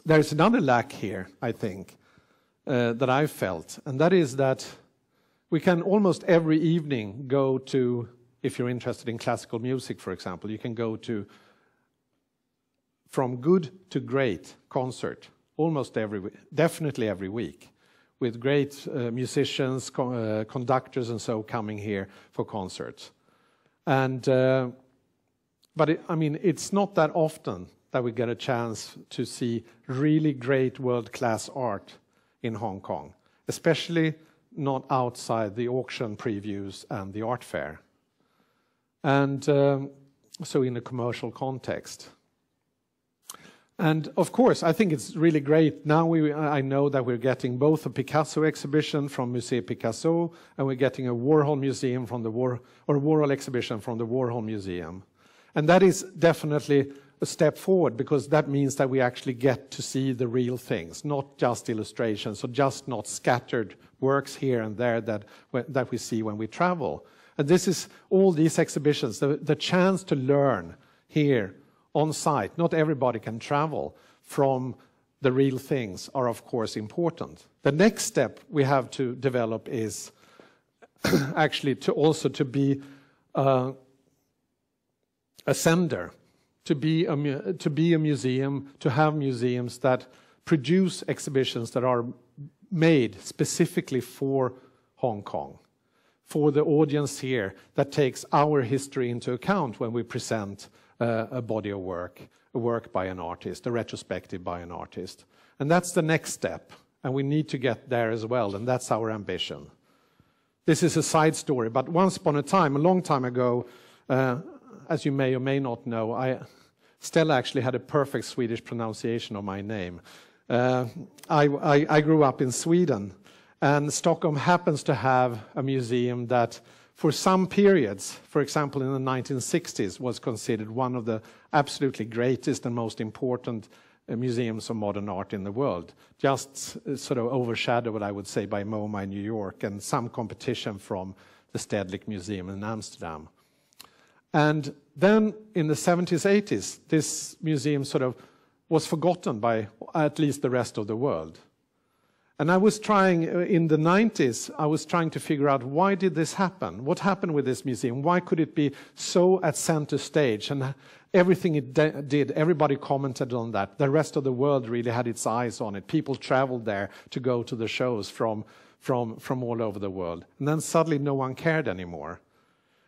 there's another lack here, I think, that I felt, and that is that we can almost every evening go to, if you're interested in classical music, for example, you can go to From Good to Great concert almost definitely every week, with great musicians, conductors and so coming here for concerts. And but I mean, it's not that often that we get a chance to see really great world-class art in Hong Kong, especially not outside the auction previews and the art fair. And so in a commercial context. And of course, I think it's really great. Now I know that we're getting both a Picasso exhibition from Musée Picasso, and we're getting a Warhol museum from the Warhol exhibition from the Warhol Museum. And that is definitely a step forward, because that means that we actually get to see the real things, not just illustrations, or just not scattered works here and there that we see when we travel. And this is all these exhibitions, the chance to learn here on site. Not everybody can travel from the real things are of course important. The next step we have to develop is actually to be a sender, to be a museum, to have museums that produce exhibitions that are made specifically for Hong Kong, for the audience here, that takes our history into account when we present a body of work, a work by an artist, a retrospective by an artist. And that's the next step, and we need to get there as well, and that's our ambition. This is a side story, but once upon a time, a long time ago, as you may or may not know, Stella actually had a perfect Swedish pronunciation of my name. I grew up in Sweden, and Stockholm happens to have a museum that for some periods, for example in the 1960s, was considered one of the absolutely greatest and most important museums of modern art in the world. Just sort of overshadowed, I would say, by MoMA in New York and some competition from the Stedelijk Museum in Amsterdam. And then in the 70s, 80s, this museum sort of was forgotten by at least the rest of the world. And I was trying, in the 90s, I was trying to figure out, why did this happen? What happened with this museum? Why could it be so at center stage? And everything it did, everybody commented on that. The rest of the world really had its eyes on it. People traveled there to go to the shows from all over the world. And then suddenly no one cared anymore.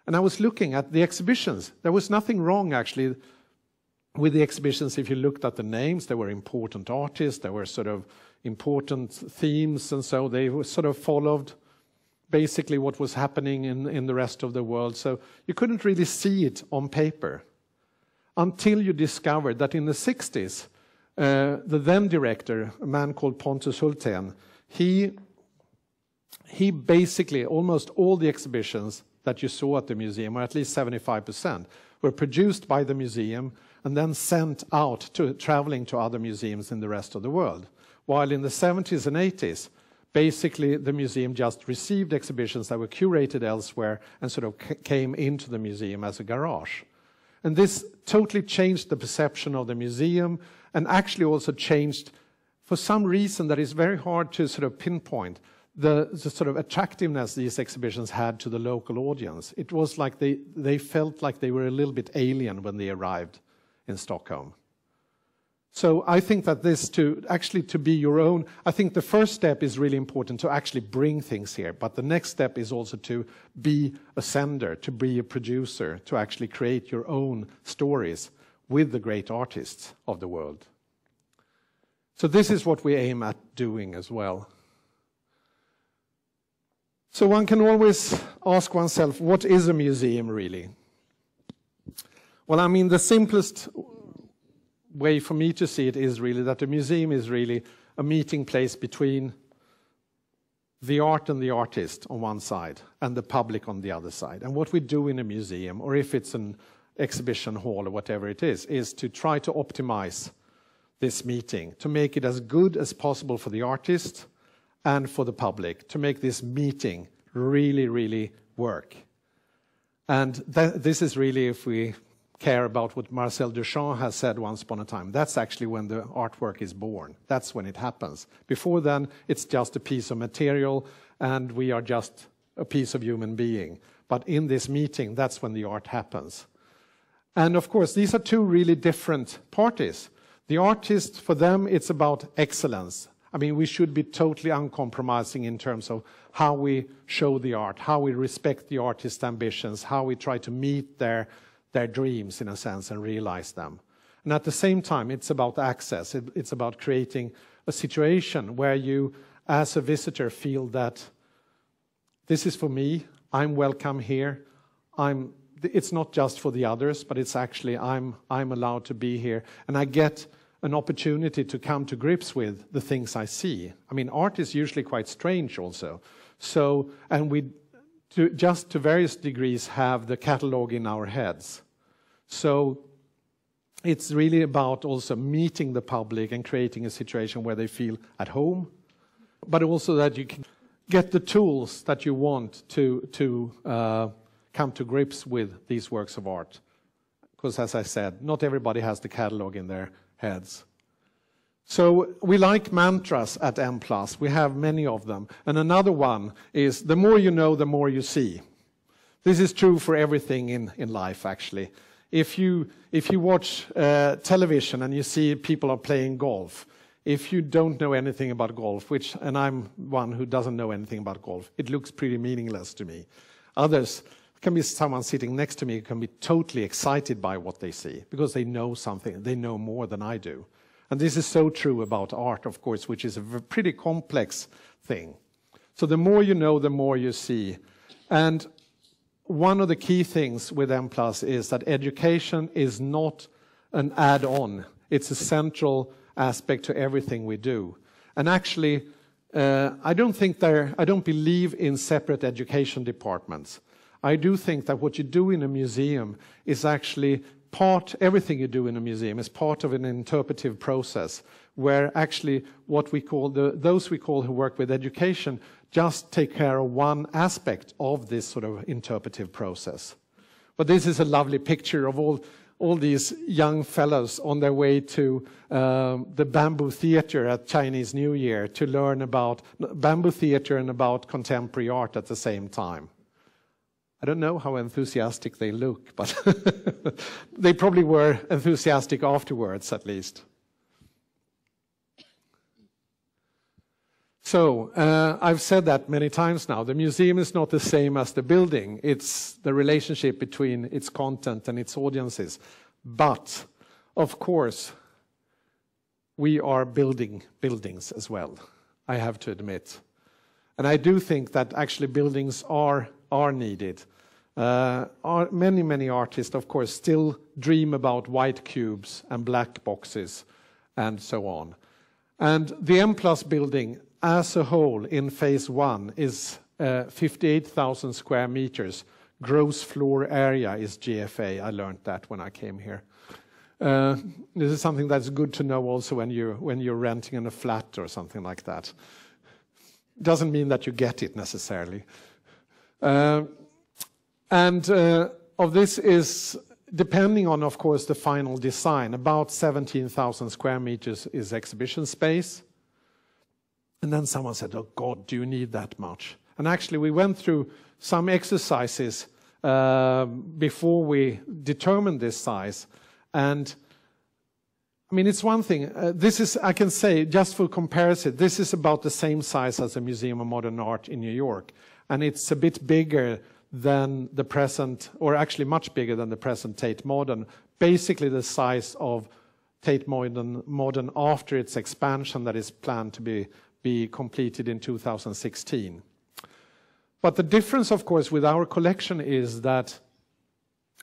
And I was looking at the exhibitions. There was nothing wrong, actually, with the exhibitions. If you looked at the names, there were important artists, there were sort of important themes, and so they sort of followed basically what was happening in the rest of the world. So you couldn't really see it on paper until you discovered that in the 60s, the then director, a man called Pontus Hultén, he basically, almost all the exhibitions that you saw at the museum, or at least 75%, were produced by the museum and then sent out traveling to other museums in the rest of the world. While in the 70s and 80s, basically the museum just received exhibitions that were curated elsewhere and sort of came into the museum as a garage. And this totally changed the perception of the museum, and actually also changed, for some reason that is very hard to sort of pinpoint, the sort of attractiveness these exhibitions had to the local audience. It was like they felt like they were a little bit alien when they arrived in Stockholm. So I think that this to be your own, I think the first step is really important, to actually bring things here. But the next step is also to be a sender, to be a producer, to actually create your own stories with the great artists of the world. So this is what we aim at doing as well. So one can always ask oneself, what is a museum really? Well, I mean, the simplest way for me to see it is really that a museum is really a meeting place between the art and the artist on one side and the public on the other side. And what we do in a museum, or if it's an exhibition hall or whatever it is to try to optimize this meeting, to make it as good as possible for the artist and for the public, to make this meeting really, really work. And this is really, if we care about what Marcel Duchamp has said once upon a time. That's actually when the artwork is born. That's when it happens. Before then, it's just a piece of material, and we are just a piece of human being. But in this meeting, that's when the art happens. And of course, these are two really different parties. The artist, for them, it's about excellence. I mean, we should be totally uncompromising in terms of how we show the art, how we respect the artist's ambitions, how we try to meet their dreams, in a sense, and realize them. And at the same time, it's about access. It's about creating a situation where you, as a visitor, feel that this is for me, I'm welcome here, it's not just for the others, but it's actually I'm allowed to be here, and I get an opportunity to come to grips with the things I see. I mean, art is usually quite strange also. So, and we just to various degrees have the catalog in our heads. So it's really about also meeting the public and creating a situation where they feel at home, but also that you can get the tools that you want to come to grips with these works of art. Because as I said, not everybody has the catalog in their heads. So we like mantras at M+. We have many of them. And another one is, the more you know, the more you see. This is true for everything in life, actually. If you watch television and you see people are playing golf, if you don't know anything about golf, and I'm one who doesn't know anything about golf, it looks pretty meaningless to me. Others, can be someone sitting next to me who can be totally excited by what they see, because they know something, they know more than I do. And this is so true about art, of course, which is a pretty complex thing. So the more you know, the more you see. And one of the key things with M+ is that education is not an add-on. It's a central aspect to everything we do. And actually, I don't believe in separate education departments. I do think that what you do in a museum is actually everything you do in a museum is part of an interpretive process, where actually what we call those who work with education just take care of one aspect of this sort of interpretive process. But this is a lovely picture of all these young fellows on their way to the Bamboo Theater at Chinese New Year to learn about Bamboo Theater and about contemporary art at the same time. I don't know how enthusiastic they look, but they probably were enthusiastic afterwards, at least. So, I've said that many times now. The museum is not the same as the building. It's the relationship between its content and its audiences. But, of course, we are building buildings as well, I have to admit. And I do think that actually buildings are needed. Many artists, of course, still dream about white cubes and black boxes and so on. And the M+ building as a whole in phase 1 is 58,000 square meters. Gross floor area is GFA. I learned that when I came here. This is something that's good to know also when you're renting in a flat or something like that. Doesn't mean that you get it necessarily. And of this is, depending on, of course, the final design, about 17,000 square meters is exhibition space. And then someone said, oh God, do you need that much? And actually we went through some exercises before we determined this size. And I mean, it's one thing, this is, I can say, just for comparison, this is about the same size as the Museum of Modern Art in New York. And it's a bit bigger than the present, or actually much bigger than the present Tate Modern, basically the size of Tate Modern after its expansion that is planned to be completed in 2016. But the difference, of course, with our collection is that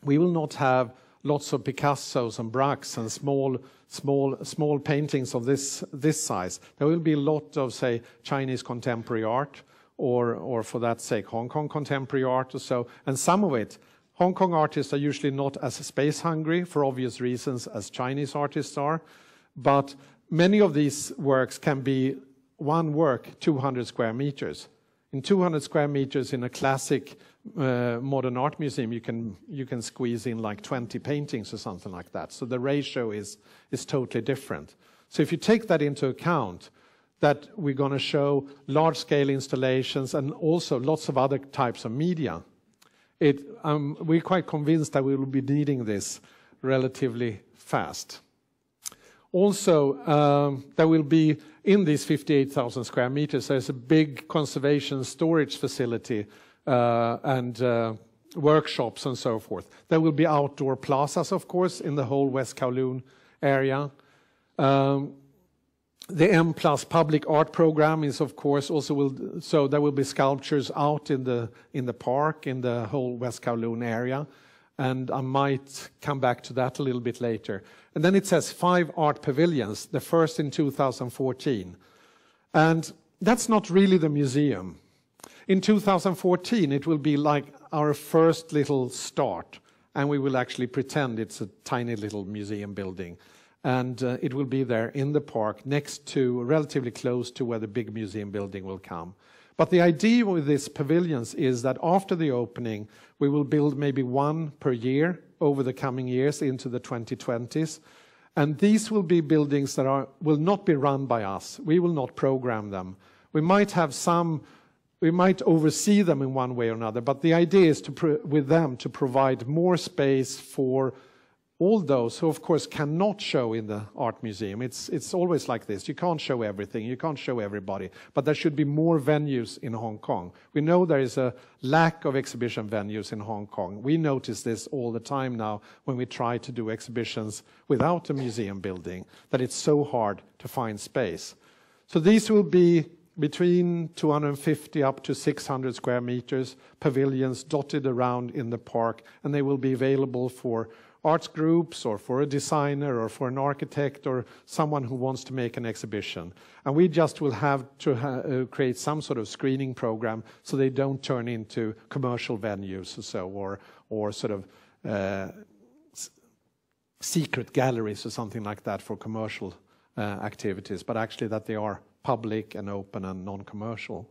we will not have lots of Picassos and Braques and small paintings of this size. There will be a lot of, say, Chinese contemporary art, or for that sake, Hong Kong contemporary art or so. And some of it, Hong Kong artists are usually not as space hungry, for obvious reasons, as Chinese artists are. But many of these works can be one work, 200 square meters. In 200 square meters in a classic modern art museum, you can squeeze in like 20 paintings or something like that. So the ratio is totally different. So if you take that into account, that we're going to show large-scale installations and also lots of other types of media, we're quite convinced that we will be needing this relatively fast. Also, there will be, in these 58,000 square meters, there's a big conservation storage facility and workshops and so forth. There will be outdoor plazas, of course, in the whole West Kowloon area. The M+ public art program is, of course, also so there will be sculptures out in the park, in the whole West Kowloon area. And I might come back to that a little bit later. And then it says 5 art pavilions, the first in 2014. And that's not really the museum. In 2014, it will be like our first little start, and we will actually pretend it's a tiny little museum building. And it will be there in the park, next to, relatively close to where the big museum building will come. But the idea with these pavilions is that after the opening, we will build maybe 1 per year over the coming years into the 2020s. And these will be buildings that will not be run by us. We will not program them. We might have we might oversee them in one way or another, but the idea is with them to provide more space for all those who, of course, cannot show in the art museum. It's always like this. You can't show everything. You can't show everybody. But there should be more venues in Hong Kong. We know there is a lack of exhibition venues in Hong Kong. We notice this all the time now when we try to do exhibitions without a museum building, that it's so hard to find space. So these will be between 250 up to 600 square meters, pavilions dotted around in the park, and they will be available for arts groups or for a designer or for an architect or someone who wants to make an exhibition. And we just will have to create some sort of screening program so they don't turn into commercial venues or so, or sort of secret galleries or something like that for commercial activities, but actually that they are public and open and non-commercial.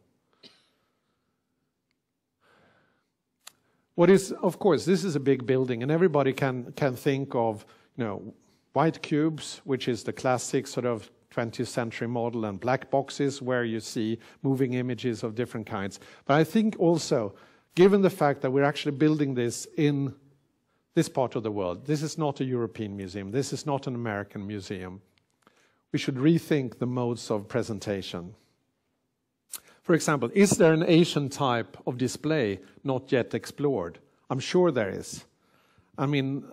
What is, of course, this is a big building, and everybody can think of, white cubes, which is the classic sort of 20th century model, and black boxes where you see moving images of different kinds. But I think also, given the fact that we're actually building this in this part of the world, this is not a European museum, this is not an American museum, we should rethink the modes of presentation. For example, is there an Asian type of display not yet explored? I'm sure there is. I mean,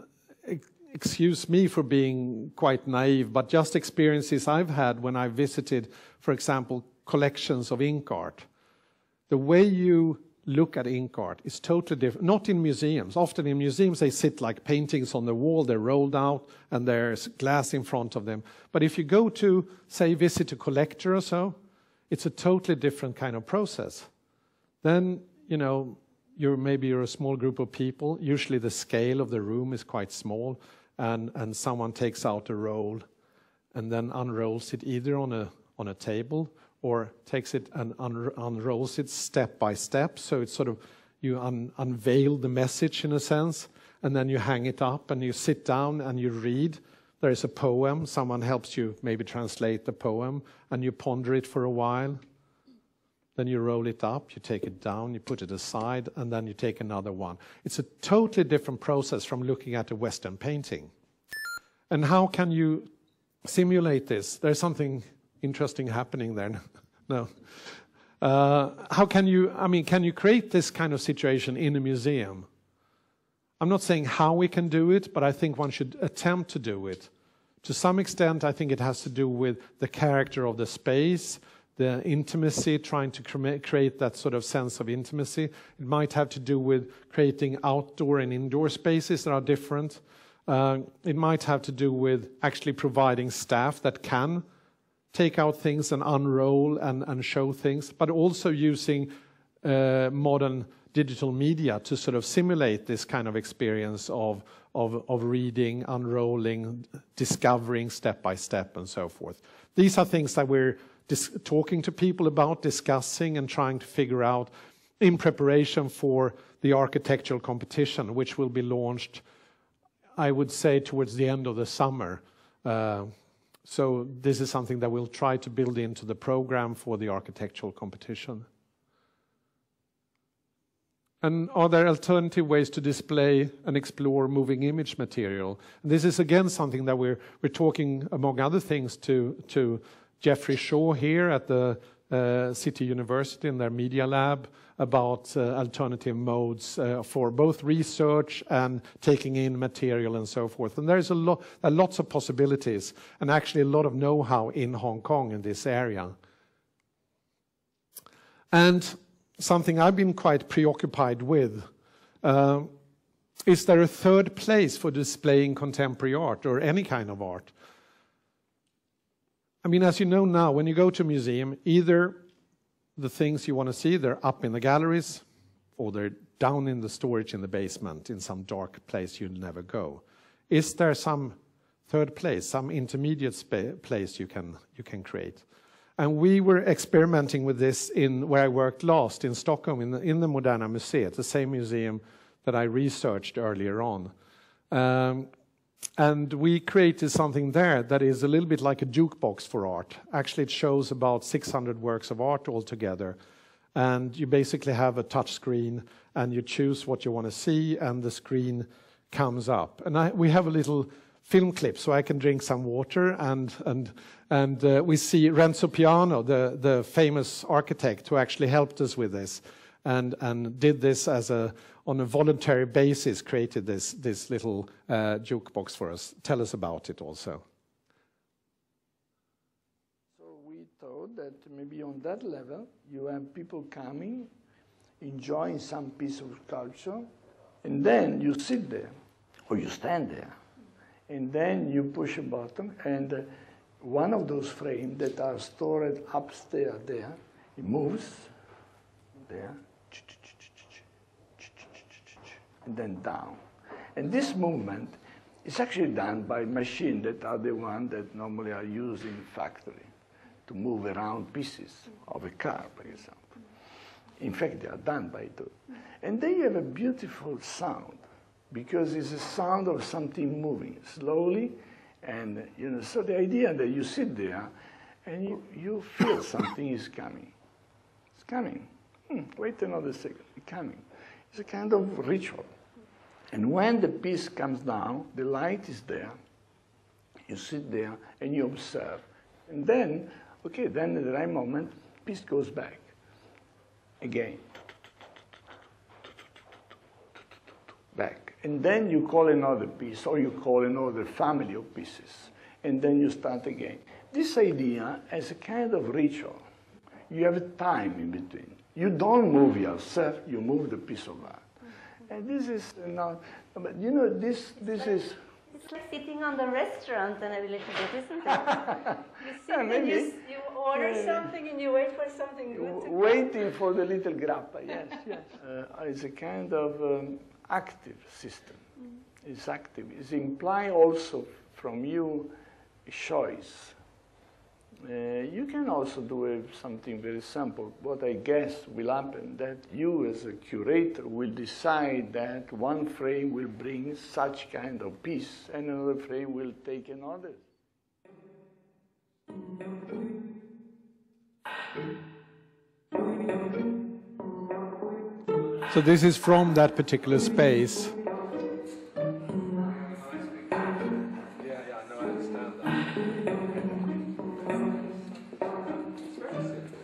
excuse me for being quite naive, but just experiences I've had when I visited, for example, collections of ink art. The way you look at ink art is totally different. Not in museums. Often in museums they sit like paintings on the wall, they're rolled out, and there's glass in front of them. But if you go to, say, visit a collector or so, it's a totally different kind of process. Then, maybe you're a small group of people. Usually the scale of the room is quite small, and someone takes out a roll and then unrolls it either on a table or takes it and unrolls it step by step. So it's sort of, you unveil the message in a sense, and then you hang it up and you sit down and you read. There is a poem, someone helps you maybe translate the poem, and you ponder it for a while. Then you roll it up, you take it down, you put it aside, and then you take another one. It's a totally different process from looking at a Western painting. And how can you simulate this? There's something interesting happening there. No. How can you create this kind of situation in a museum? I'm not saying how we can do it, but I think one should attempt to do it. To some extent, I think it has to do with the character of the space, the intimacy, trying to create that sort of sense of intimacy. It might have to do with creating outdoor and indoor spaces that are different. It might have to do with actually providing staff that can take out things and unroll and show things, but also using modern digital media to sort of simulate this kind of experience of reading, unrolling, discovering step by step and so forth. These are things that we're talking to people about, discussing and trying to figure out in preparation for the architectural competition, which will be launched, I would say, towards the end of the summer. So this is something that we'll try to build into the program for the architectural competition. And are there alternative ways to display and explore moving image material? And this is again something that we're talking, among other things, to Jeffrey Shaw here at the City University in their media lab about alternative modes for both research and taking in material and so forth. And there's lots of possibilities and actually a lot of know-how in Hong Kong in this area. And something I've been quite preoccupied with, is there a third place for displaying contemporary art or any kind of art? I mean, as you know now, when you go to a museum, either the things you want to see, they're up in the galleries, or they're down in the storage in the basement in some dark place you'll never go. Is there some third place, some intermediate place you can create? And we were experimenting with this in where I worked last in Stockholm, in the Moderna Museet, the same museum that I researched earlier on. And we created something there that is a little bit like a jukebox for art. Actually, it shows about 600 works of art altogether. And you basically have a touch screen, and you choose what you want to see, and the screen comes up. And we have a little film clip, so I can drink some water, and we see Renzo Piano, the famous architect who actually helped us with this, and did this on a voluntary basis, created this little jukebox for us. Tell us about it also. So we thought that maybe on that level, you have people coming, enjoying some piece of sculpture, and then you sit there, or you stand there, and then you push a button, and one of those frames that are stored upstairs there, it moves there, and then down. And this movement is actually done by machines that are the ones that normally are used in factory to move around pieces of a car, for example. In fact, they are done by those. And they have a beautiful sound, because it's a sound of something moving slowly. And, you know, so the idea that you sit there and you feel something is coming. It's coming. Wait another second. It's coming. It's a kind of ritual. And when the piece comes down, the light is there. You sit there and you observe. And then, okay, then at the right moment, piece goes back. Again. Back. And then you call another piece, or you call another family of pieces. And then you start again. This idea is a kind of ritual. You have a time in between. You don't move yourself, you move the piece of art. And this is not, but you know, this is... It's like sitting on the restaurant and a little bit, isn't it? You sit and you order something and you wait for something good to come. Waiting for the little grappa, yes, yes. It's a kind of active system. It's active. It's implying also from you a choice. You can also do something very simple. What I guess will happen, that you as a curator will decide that one frame will bring such kind of piece and another frame will take another. So this is from that particular space.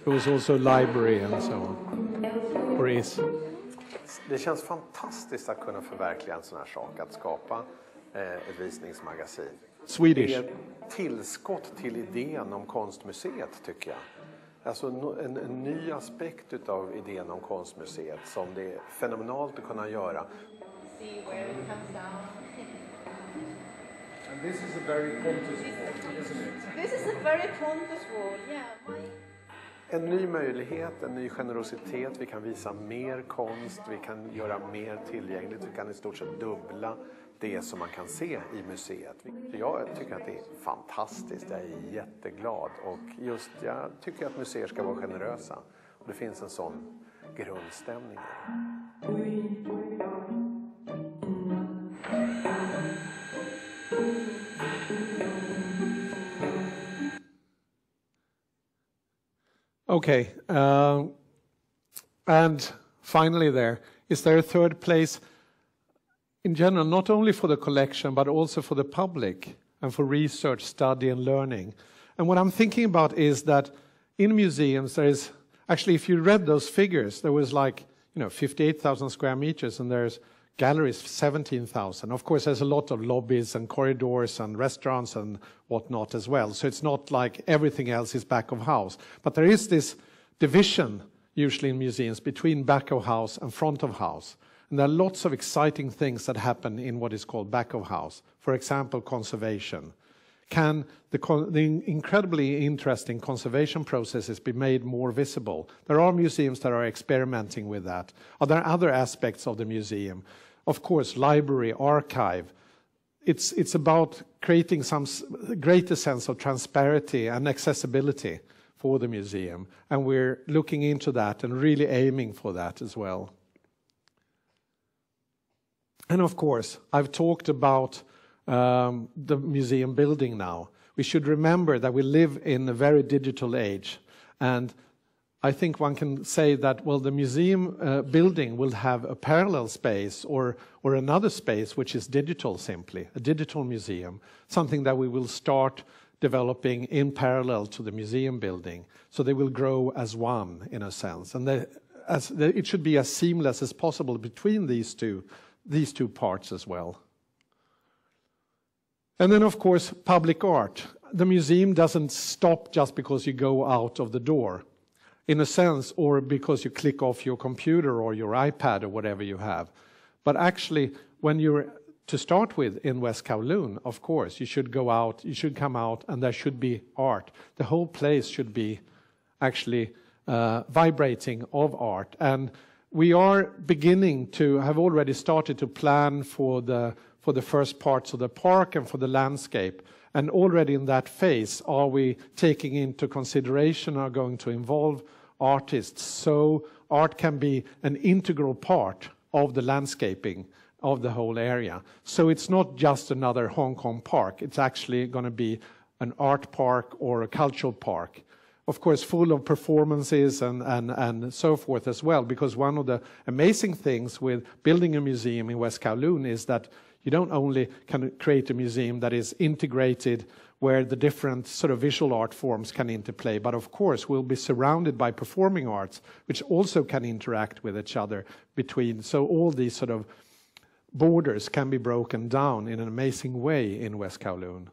It was also a library and so on. Or is. Det känns fantastiskt att kunna förverkliga en sån här sak, att skapa ett visningsmagasin. Swedish. Det är ett tillskott till idén om konstmuseet, tycker jag. Alltså en ny aspekt utav idén om konstmuseet som det är fenomenalt att kunna göra. See where it comes down. And this is a very Pontus wall, isn't it? This is a very Pontus wall, yeah. En ny möjlighet, en ny generositet. Vi kan visa mer konst, vi kan göra mer tillgängligt. Vi kan i stort sett dubbla det som man kan se i museet. Jag tycker att det är fantastiskt, jag är jätteglad och just jag tycker att museer ska vara generösa. Och det finns en sån grundstämning. Okay, and finally is there a third place in general, not only for the collection, but also for the public and for research, study and learning. And what I'm thinking about is that in museums there is, actually if you read those figures, there was like, 58,000 square meters and there's galleries 17,000. Of course there's a lot of lobbies and corridors and restaurants and whatnot as well. So it's not like everything else is back of house. But there is this division usually in museums between back of house and front of house. And there are lots of exciting things that happen in what is called back of house. For example, conservation. Can the incredibly interesting conservation processes be made more visible? There are museums that are experimenting with that. Are there other aspects of the museum? Of course, library, archive. It's about creating some greater sense of transparency and accessibility for the museum. And we're looking into that and really aiming for that as well. And of course, I've talked about the museum building now. We should remember that we live in a very digital age. And I think one can say that, well, the museum building will have a parallel space or another space which is digital simply, a digital museum, something that we will start developing in parallel to the museum building. So they will grow as one in a sense. And it should be as seamless as possible between these two parts as well. And then, of course, public art. The museum doesn't stop just because you go out of the door, in a sense, or because you click off your computer or your iPad or whatever you have. But actually, when you're to start with in West Kowloon, of course, you should go out, you should come out, and there should be art. The whole place should be actually vibrating of art. And we are beginning to have already started to plan for the first parts of the park and for the landscape. And already in that phase, are we taking into consideration, are going to involve artists? So art can be an integral part of the landscaping of the whole area. So it's not just another Hong Kong park. It's actually going to be an art park or a cultural park. Of course, full of performances and so forth as well, because one of the amazing things with building a museum in West Kowloon is that you don't only can create a museum that is integrated where the different sort of visual art forms can interplay, but of course we'll be surrounded by performing arts which also can interact with each other between. So all these sort of borders can be broken down in an amazing way in West Kowloon.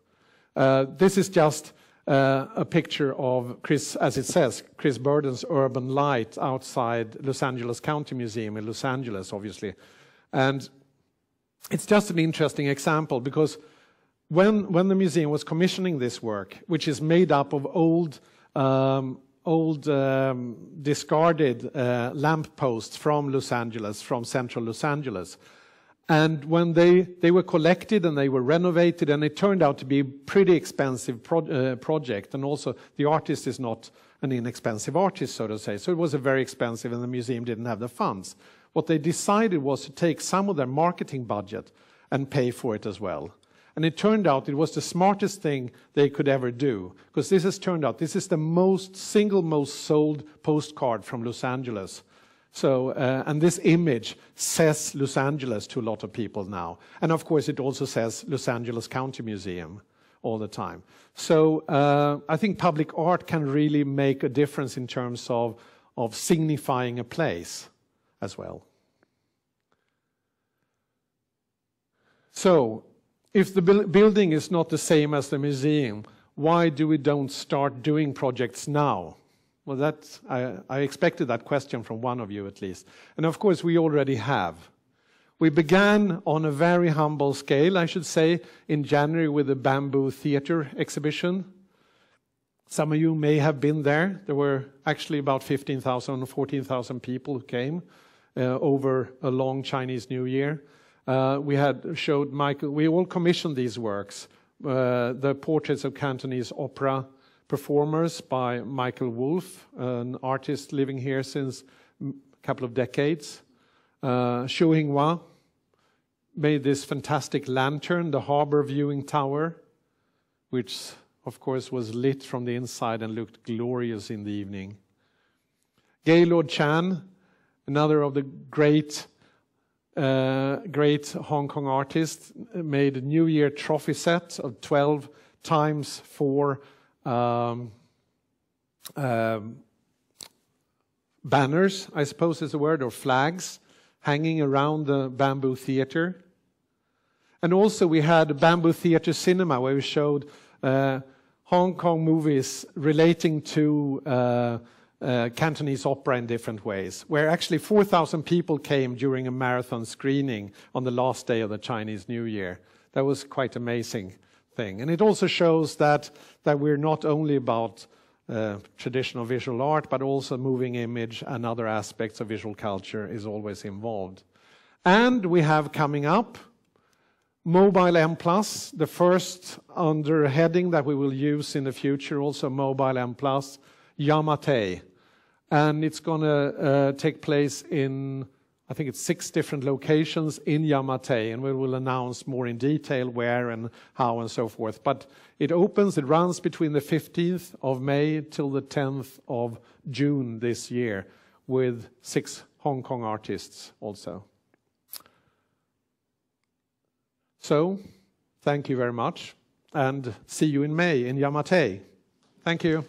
This is just a picture of Chris, as it says, Chris Burden's Urban Light outside Los Angeles County Museum in Los Angeles, obviously. And it's just an interesting example because when the museum was commissioning this work, which is made up of old discarded lamp posts from Los Angeles, from central Los Angeles, and when they were collected and they were renovated, and it turned out to be a pretty expensive project, and also the artist is not an inexpensive artist, so to say, so it was a very expensive and the museum didn't have the funds. What they decided was to take some of their marketing budget and pay for it as well. And it turned out it was the smartest thing they could ever do, because this has turned out, this is the single most sold postcard from Los Angeles. So, and this image says Los Angeles to a lot of people now. And of course it also says Los Angeles County Museum all the time. So I think public art can really make a difference in terms of signifying a place as well. So, if the building is not the same as the museum, why don't start doing projects now? Well, that's, I expected that question from one of you at least. And of course we already have. We began on a very humble scale, I should say, in January with the Bamboo Theatre exhibition. Some of you may have been there. There were actually about 15,000 or 14,000 people who came over a long Chinese New Year. We had showed Michael, we all commissioned these works, the portraits of Cantonese opera performers by Michael Wolff, an artist living here since a couple of decades. Xu Hua made this fantastic lantern, the harbor viewing tower, which of course was lit from the inside and looked glorious in the evening. Gaylord Chan, another of the great Hong Kong artists, made a New Year trophy set of 12 times 4 banners, I suppose is the word, or flags, hanging around the Bamboo Theatre. And also we had a Bamboo Theatre cinema where we showed Hong Kong movies relating to Cantonese opera in different ways, where actually 4,000 people came during a marathon screening on the last day of the Chinese New Year. That was quite amazing thing. And it also shows that we're not only about traditional visual art, but also moving image and other aspects of visual culture is always involved. And we have coming up Mobile M+, the first under heading that we will use in the future, also Mobile M+, Yamate. And it's going to take place in, I think it's 6 different locations in Yamate, and we will announce more in detail where and how and so forth. But it runs between the 15th of May till the 10th of June this year with 6 Hong Kong artists also. So, thank you very much, and see you in May in Yamate. Thank you.